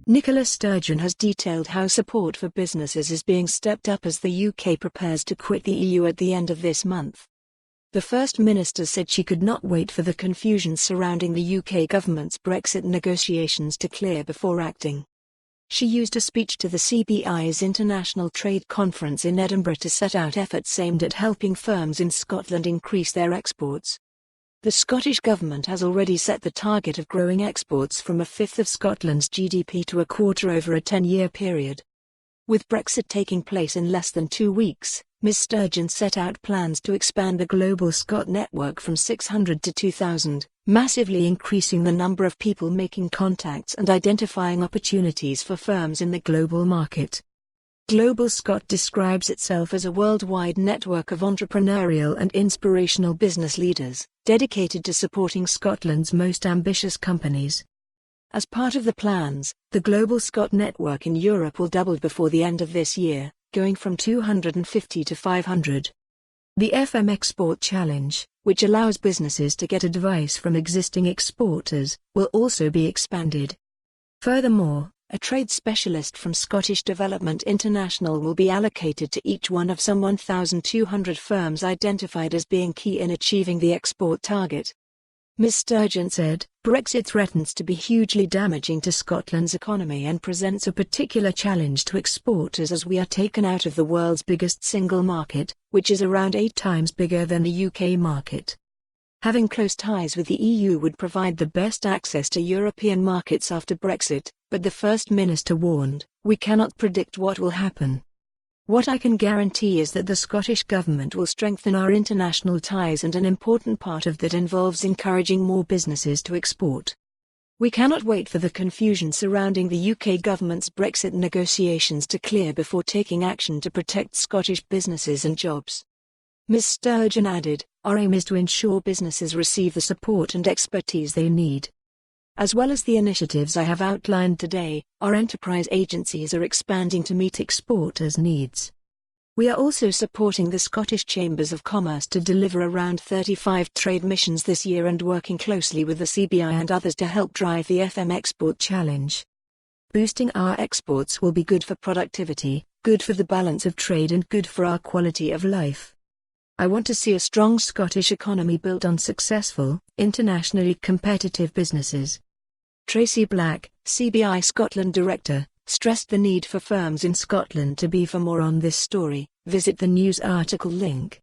Nicola Sturgeon has detailed how support for businesses is being stepped up as the UK prepares to quit the EU at the end of this month. The First Minister said she could not wait for the confusion surrounding the UK government's Brexit negotiations to clear before acting. She used a speech to the CBI's International Trade Conference in Edinburgh to set out efforts aimed at helping firms in Scotland increase their exports. The Scottish Government has already set the target of growing exports from a fifth of Scotland's GDP to a quarter over a 10-year period. With Brexit taking place in less than 2 weeks, Ms Sturgeon set out plans to expand the GlobalScot network from 600 to 2,000, massively increasing the number of people making contacts and identifying opportunities for firms in the global market. GlobalScot describes itself as a worldwide network of entrepreneurial and inspirational business leaders, dedicated to supporting Scotland's most ambitious companies. As part of the plans, the GlobalScot network in Europe will double before the end of this year, going from 250 to 500. The FM Export Challenge, which allows businesses to get advice from existing exporters, will also be expanded. Furthermore, a trade specialist from Scottish Development International will be allocated to each one of some 1,200 firms identified as being key in achieving the export target. Ms Sturgeon said, "Brexit threatens to be hugely damaging to Scotland's economy and presents a particular challenge to exporters as we are taken out of the world's biggest single market, which is around 8 times bigger than the UK market. Having close ties with the EU would provide the best access to European markets after Brexit, but the First Minister warned, we cannot predict what will happen. What I can guarantee is that the Scottish Government will strengthen our international ties, and an important part of that involves encouraging more businesses to export. We cannot wait for the confusion surrounding the UK Government's Brexit negotiations to clear before taking action to protect Scottish businesses and jobs." Ms Sturgeon added, "Our aim is to ensure businesses receive the support and expertise they need. As well as the initiatives I have outlined today, our enterprise agencies are expanding to meet exporters' needs. We are also supporting the Scottish Chambers of Commerce to deliver around 35 trade missions this year and working closely with the CBI and others to help drive the FM Export Challenge. Boosting our exports will be good for productivity, good for the balance of trade, and good for our quality of life. I want to see a strong Scottish economy built on successful, internationally competitive businesses." Tracy Black, CBI Scotland Director, stressed the need for firms in Scotland to be. For more on this story, visit the news article link.